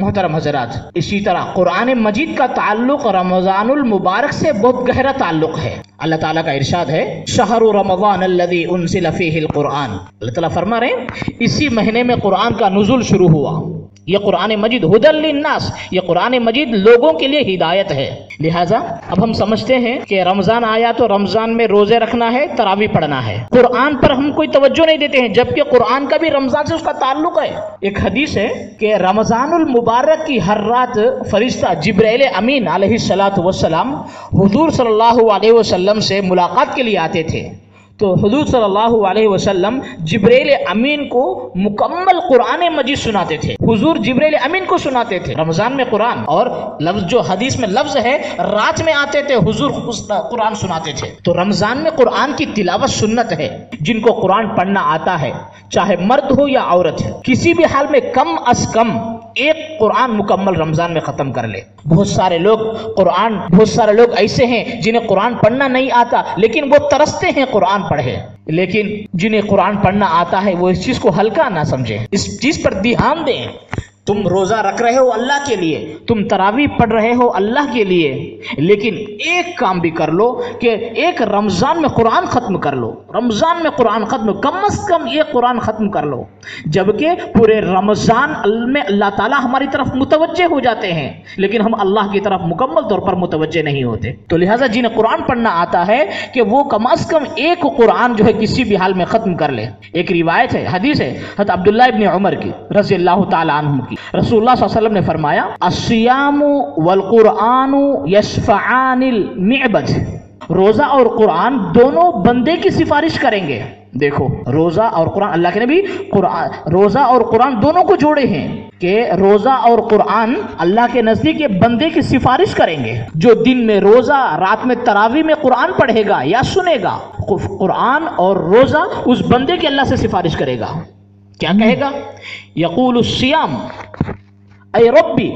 محترم حضرات، اسی طرح قرآن مجید کا تعلق رمضان المبارک سے بہت گہرا تعلق ہے۔ اللہ تعالیٰ کا ارشاد ہے شہر رمضان الذی انزل فیہ القرآن، اللہ تعالیٰ فرما رہے ہیں اسی مہینے میں قرآن کا نزول شروع ہوا۔ یہ قرآن مجید ھدی للناس، یہ قرآن مجید لوگوں کے لیے ہدایت ہے۔ لہٰذا اب ہم سمجھتے ہیں کہ رمضان آیا تو رمضان میں روزے رکھنا ہے، تراویح پڑھنا ہے، قرآن پر ہم کوئی توجہ نہیں دیتے ہیں، جبکہ قرآن کا بھی رمضان سے اس کا تعلق ہے۔ ایک حدیث ہے کہ رمضان المبارک کی ہر رات فرشتہ جبرائیل امین علیہ السلام حضور صلی اللہ علیہ وسلم سے ملاقات کے لیے آتے تھے، تو حضور صلی اللہ علیہ وسلم جبرائیل امین کو مکمل قرآن مجید سناتے تھے، حضور جبرائیل امین کو سناتے تھے رمضان میں قرآن، اور لفظ جو حدیث میں لفظ ہے رات میں آتے تھے حضور قرآن سناتے تھے۔ تو رمضان میں قرآن کی تلاوت سنت ہے۔ جن کو قرآن پڑھنا آتا ہے، چاہے مرد ہو یا عورت ہے، کسی بھی حال میں کم از کم ایک قرآن مکمل رمضان میں ختم کر لے۔ بہت سارے لوگ ایسے ہیں جنہیں قرآن پڑھنا نہیں آتا، لیکن وہ ترستے ہیں قرآن پڑھے، لیکن جنہیں قرآن پڑھنا آتا ہے وہ اس چیز کو ہلکا نہ سمجھیں، اس چیز پر دھیان دیں۔ تم روزہ رکھ رہے ہو اللہ کے لیے، تم تراویح پڑھ رہے ہو اللہ کے لیے، لیکن ایک کام بھی کر لو کہ ایک رمضان میں قرآن ختم کر لو، رمضان میں قرآن ختم، کم از کم ایک قرآن ختم کر لو، جبکہ پورے رمضان میں اللہ تعالیٰ ہماری طرف متوجہ ہو جاتے ہیں، لیکن ہم اللہ کی طرف مکمل طور پر متوجہ نہیں ہوتے۔ تو لہٰذا جنہیں قرآن پڑھنا آتا ہے کہ وہ کم از کم ایک قرآن جو ہے کسی بھی حال میں ختم کر لے۔ ایک روایت ہے، حدیث ہے حضرت عبداللہ ابن عمر کی رضی اللہ تعالی عنہ کی، رسول اللہ صلی اللہ علیہ وسلم نے فرمایا الصیام والقرآن یشفعان المعبد، روزہ اور قرآن دونوں بندے کی سفارش کریں گے۔ دیکھو روزہ اور قرآن، اللہ کے نبی روزہ اور قرآن دونوں کو جوڑے ہیں کہ روزہ اور قرآن اللہ کے نزدیک بندے کی سفارش کریں گے۔ جو دن میں روزہ، رات میں تراویح میں قرآن پڑھے گا یا سنے گا، قرآن اور روزہ اس بندے کے اللہ سے سفارش کرے گا۔ کیا کہے گا؟ یقول الصیام اے ربی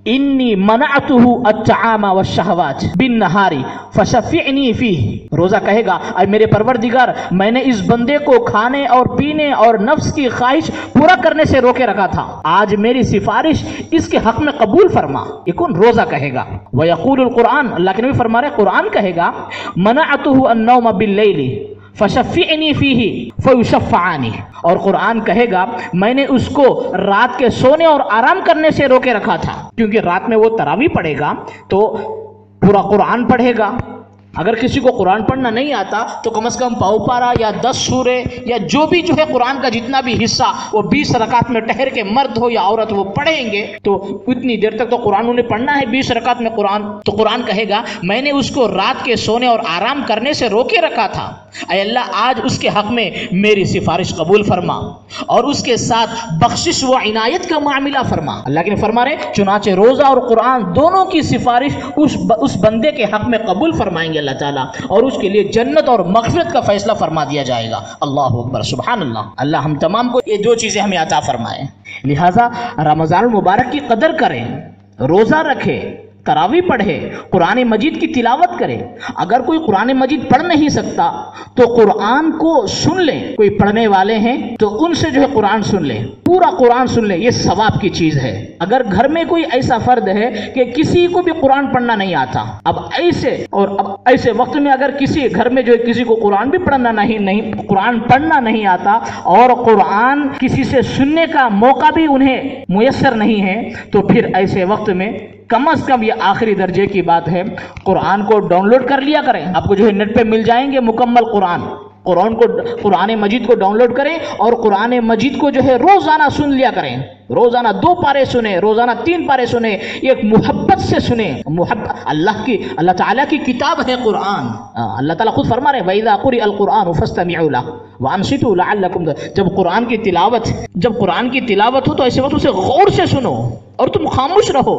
انی منعته الطعام والشہوات بالنہار فشفعنی فیہ، روزہ کہے گا اے میرے پروردگار میں نے اس بندے کو کھانے اور پینے اور نفس کی خواہش پورا کرنے سے روکے رکھا تھا، آج میری سفارش اس کے حق میں قبول فرما۔ یہ کون روزہ کہے گا؟ ویقول القرآن، اللہ کے نبی فرما رہے قرآن کہے گا منعته النوم باللیل فشفعنی فیہ فیشفعانی، اور قرآن کہے گا میں نے اس کو رات کے سونے اور آرام کرنے سے روکے رکھا تھا، کیونکہ رات میں وہ تراویح پڑھے گا تو پورا قرآن پڑھے گا۔ اگر کسی کو قرآن پڑھنا نہیں آتا تو کم از کم پاؤ پارا یا 10 سورے یا جو بھی جو ہے قرآن کا جتنا بھی حصہ وہ 20 رکعت میں ٹھہر کے مرد ہو یا عورت وہ پڑھیں گے، تو اتنی دیر تک تو قرآن انہیں پڑھنا ہے 20 رکعت میں قرآن۔ تو قرآن کہے گا میں نے اس کو رات کے سونے اور آرام کرنے سے روکے رکھا تھا، اے اللہ آج اس کے حق میں میری سفارش قبول فرما اور اس کے ساتھ بخشش و عنایت کا معاملہ فرما۔ اللہ کے فرما رہے چنانچہ روزہ اور قرآن دونوں کی سفارش اس بندے کے حق میں قبول فرمائیں گے اللہ تعالیٰ، اور اس کے لیے جنت اور مغفرت کا فیصلہ فرما دیا جائے گا۔ اللہ اکبر، سبحان اللہ۔ اللہ ہم تمام کو یہ دو چیزیں ہمیں عطا فرمائیں۔ لہٰذا رمضان المبارک کی قدر کریں، روزہ رکھے، تراویح پڑھے، قرآن مجید کی تلاوت کرے۔ اگر کوئی قرآن مجید پڑھ نہیں سکتا تو قرآن کو سن لے، کوئی پڑھنے والے ہیں تو ان سے جو ہے قرآن سن لے، پورا قرآن سن لے، یہ ثواب کی چیز ہے۔ اگر گھر میں کوئی ایسا فرد ہے کہ کسی کو بھی قرآن پڑھنا نہیں آتا، اب ایسے وقت میں اگر کسی گھر میں جو ہے کسی کو قرآن بھی قرآن پڑھنا نہیں آتا اور قرآن کسی سے سننے کا موقع بھی انہیں میسر نہیں ہے، تو پھر ایسے وقت میں کم از کم یہ آخری درجے کی بات ہے، قرآن کو ڈاؤن لوڈ کر لیا کریں۔ آپ کو جو ہے نیٹ پہ مل جائیں گے مکمل قرآن مجید کو ڈاؤن لوڈ کریں اور قرآن مجید کو جو ہے روزانہ سن لیا کریں، روزانہ 2 پارے سنیں، روزانہ 3 پارے سنیں، ایک محبت سے سنیں۔ اللہ تعالیٰ کی کتاب ہے قرآن، اللہ تعالیٰ خود فرما رہے وَإِذَا قُرِئَ الْقُرْآنُ فَاسْتَمِعُوا لَهُ وَأَنصِتُوا لَعَلَّكُمْ، جب قرآن کی تلاوت ہو تو ایسے وقت اسے غور سے سنو اور تم خاموش رہو۔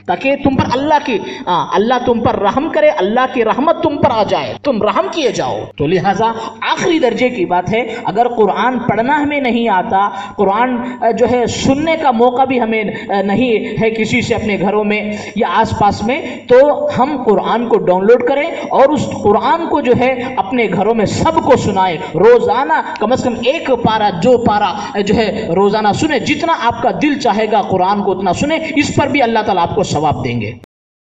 تاکہ تم پر اللہ تم پر رحم کرے، اللہ کی رحمت تم پر آ جائے، تم رحم کیے جاؤ۔ تو لہٰذا آخری درجے کی بات ہے، اگر قرآن پڑھنا ہمیں نہیں آتا، قرآن جو ہے سننے کا موقع بھی ہمیں نہیں ہے کسی سے اپنے گھروں میں یا آس پاس میں، تو ہم قرآن کو ڈاؤن لوڈ کریں اور اس قرآن کو جو ہے اپنے گھروں میں سب کو سنائیں، روزانہ کم از کم ایک پارہ جو ہے روزانہ سنیں، جتنا آپ کا دل چاہے گا قرآن کو اتنا سنیں، اس پر بھی اللہ تعالیٰ آپ کو ثواب دیں گے۔